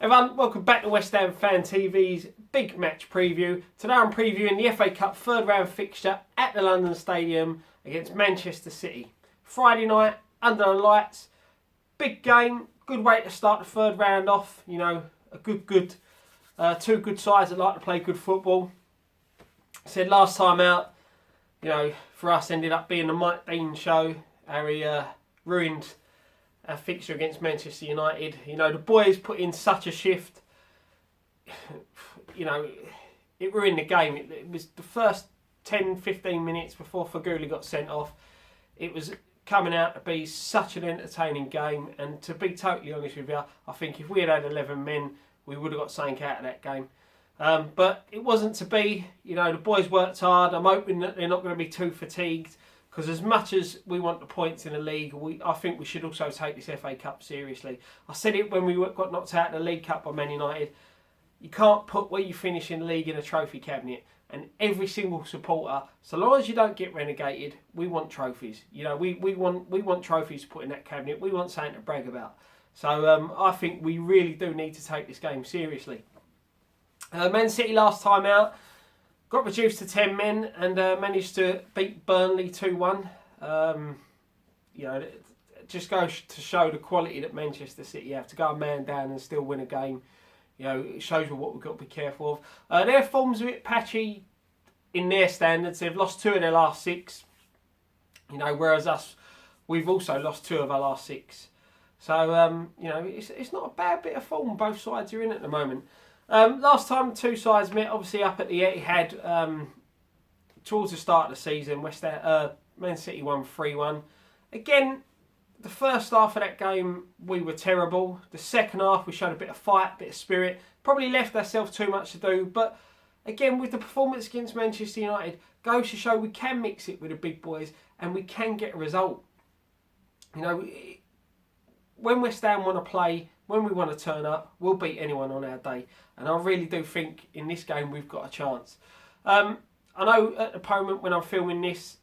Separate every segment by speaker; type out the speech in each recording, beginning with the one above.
Speaker 1: Everyone, welcome back to West Ham Fan TV's big match preview. Today I'm previewing the FA Cup third round fixture at the London Stadium against Manchester City. Friday night, under the lights, big game, good way to start the third round off. You know, two good sides that like to play good football. I said last time out, you know, for us ended up being the Mike Dean show. Harry ruined a fixture against Manchester United. You know, the boys put in such a shift. You know, it ruined the game. It was the first 10-15 minutes before Feghouli got sent off. It was coming out to be such an entertaining game. And to be totally honest with you, I think if we had 11 men, we would have got something out of that game. But it wasn't to be. You know, the boys worked hard. I'm hoping that they're not going to be too fatigued. Because as much as we want the points in the league, I think we should also take this FA Cup seriously. I said it when we got knocked out in the League Cup by Man United. You can't put where you finish in the league in a trophy cabinet. And every single supporter, so long as you don't get relegated, we want trophies. You know, we want trophies to put in that cabinet. We want something to brag about. So I think we really do need to take this game seriously. Man City last time out got reduced to 10 men and managed to beat Burnley 2-1. You know, it just goes to show the quality that Manchester City have to go a man down and still win a game. You know, it shows what we've got to be careful of. Their form's a bit patchy in their standards. They've lost 2 of their last 6. You know, whereas us, we've also lost 2 of our last 6. So, you know, it's not a bad bit of form both sides are in at the moment. Last time two sides met, obviously up at the Etihad towards the start of the season, Man City won 3-1. Again, the first half of that game we were terrible. The second half we showed a bit of fight, a bit of spirit. Probably left ourselves too much to do, but again with the performance against Manchester United, goes to show we can mix it with the big boys and we can get a result. You know, when West Ham want to play, when we want to turn up, we'll beat anyone on our day. And I really do think in this game we've got a chance. I know at the moment when I'm filming this,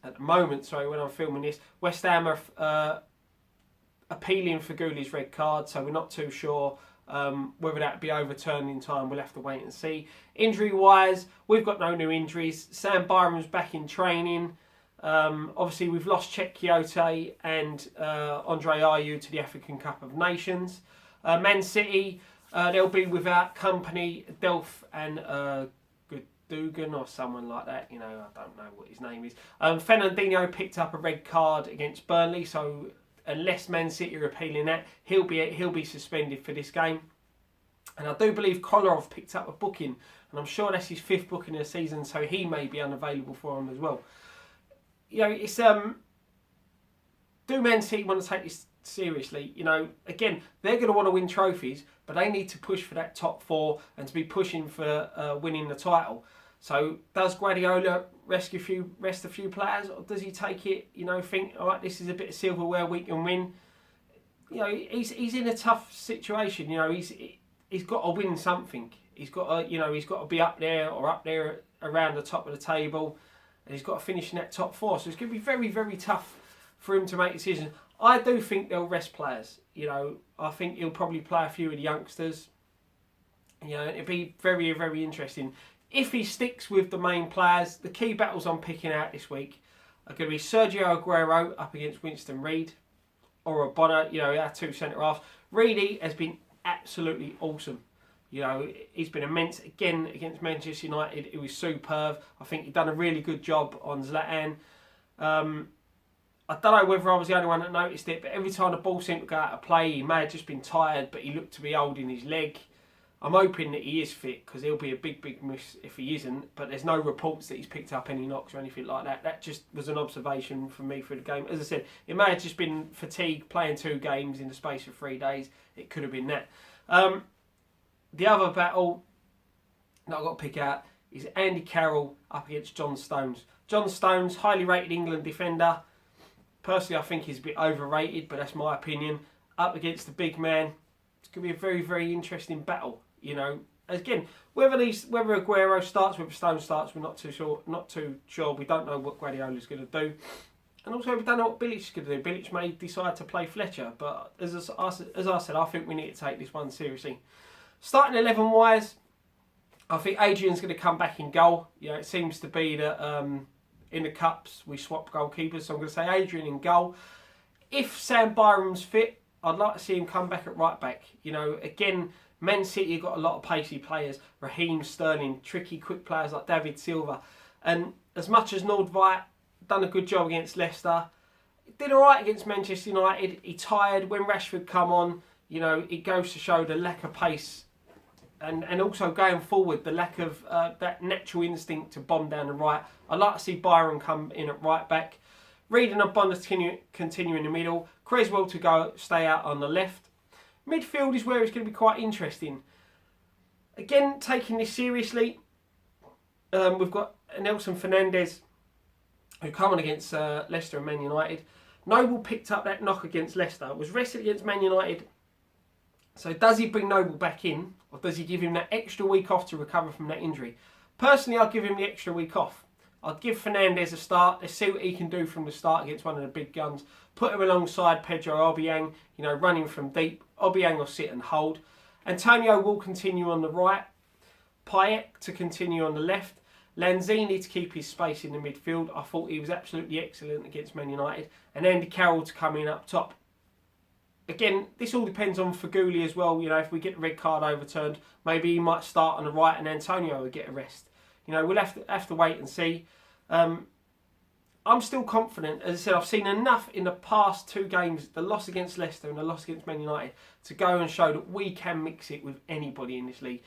Speaker 1: West Ham are appealing for Fegouli's red card, so we're not too sure whether that be overturned in time. We'll have to wait and see. Injury-wise, we've got no new injuries. Sam Byram's back in training. Obviously, we've lost Cheick Kouyaté and Andre Ayew to the African Cup of Nations. Man City, they'll be without Kompany, Delph and Dugan or someone like that. You know, I don't know what his name is. Fernandinho picked up a red card against Burnley, so unless Man City are appealing that, he'll be suspended for this game. And I do believe Kolarov picked up a booking, and I'm sure that's his 5th booking of the season, so he may be unavailable for him as well. You know, it's do Man City want to take this seriously? You know, again, they're going to want to win trophies, but they need to push for that top 4 and to be pushing for winning the title. So does Guardiola rest a few players, or does he take it, you know, think, all right, this is a bit of silverware we can win? You know, he's in a tough situation. You know, he's got to win something. He's got to be up there around the top of the table, and he's got to finish in that top 4. So it's going to be very, very tough for him to make decisions. I do think they'll rest players. You know, I think he'll probably play a few of the youngsters. You know, it'll be very, very interesting. If he sticks with the main players, the key battles I'm picking out this week are going to be Sergio Aguero up against Winston Reid, or Ogbonna, you know, our 2 centre-halves. Reedy has been absolutely awesome. You know, he's been immense again against Manchester United. It was superb. I think he's done a really good job on Zlatan. I don't know whether I was the only one that noticed it, but every time the ball seemed to go out of play, he may have just been tired, but he looked to be holding his leg. I'm hoping that he is fit, because he'll be a big miss if he isn't, but there's no reports that he's picked up any knocks or anything like that. That just was an observation from me for the game. As I said, it may have just been fatigue playing 2 games in the space of 3 days. It could have been that. The other battle that I've got to pick out is Andy Carroll up against John Stones. John Stones, highly rated England defender. Personally, I think he's a bit overrated, but that's my opinion. Up against the big man, it's going to be a very, very interesting battle. You know, again, whether Aguero starts, whether Stone starts, we're not too sure. We don't know what Guardiola's going to do, and also we don't know what Bilic is going to do. Bilic may decide to play Fletcher, but as I said, I think we need to take this one seriously. Starting 11 wise, I think Adrian's going to come back in goal. You know, it seems to be that in the cups we swap goalkeepers, so I'm going to say Adrian in goal. If Sam Byram's fit, I'd like to see him come back at right back. You know, again, Man City have got a lot of pacey players. Raheem Sterling, tricky, quick players like David Silva. And as much as Nordveit done a good job against Leicester, did all right against Manchester United. He tired when Rashford come on. You know, it goes to show the lack of pace and also going forward, the lack of that natural instinct to bomb down the right. I'd like to see Byram come in at right back. Reed and Bond continue in the middle. Creswell to stay out on the left. Midfield is where it's going to be quite interesting. Again, taking this seriously, we've got Nelson Fernandez, who come on against Leicester and Man United. Noble picked up that knock against Leicester, was rested against Man United. So does he bring Noble back in, or does he give him that extra week off to recover from that injury? Personally, I'd give him the extra week off. I'd give Fernandez a start. Let's see what he can do from the start against one of the big guns. Put him alongside Pedro Obiang, you know, running from deep. Obiang will sit and hold. Antonio will continue on the right. Payet to continue on the left. Lanzini to keep his space in the midfield. I thought he was absolutely excellent against Man United. And Andy Carroll to come in up top. Again, this all depends on Feghouli as well. You know, if we get the red card overturned, maybe he might start on the right and Antonio will get a rest. You know, we'll have to wait and see. I'm still confident. As I said, I've seen enough in the past 2 games, the loss against Leicester and the loss against Man United, to go and show that we can mix it with anybody in this league.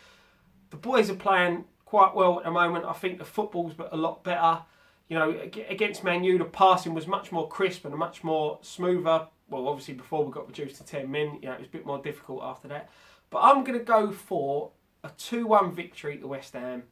Speaker 1: The boys are playing quite well at the moment. I think the football's a lot better. You know, against Man U, the passing was much more crisp and much more smoother. Well, obviously before we got reduced to 10 men, you know, it was a bit more difficult after that. But I'm going to go for a 2-1 victory to West Ham.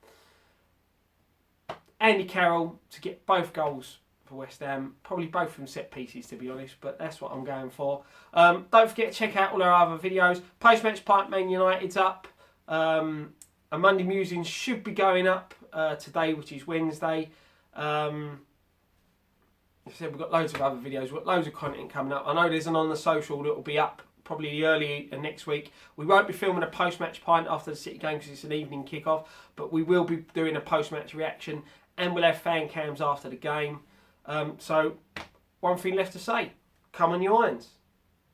Speaker 1: Andy Carroll to get both goals for West Ham. Probably both from set pieces, to be honest, but that's what I'm going for. Don't forget to check out all our other videos. Post-match pint Man United's up. A Monday Musings should be going up today, which is Wednesday. Like I said, we've got loads of other videos, we've got loads of content coming up. I know there's an On The Social that will be up probably early next week. We won't be filming a post-match pint after the City game because it's an evening kick-off, but we will be doing a post-match reaction and we'll have fan cams after the game. So, one thing left to say, come on you irons.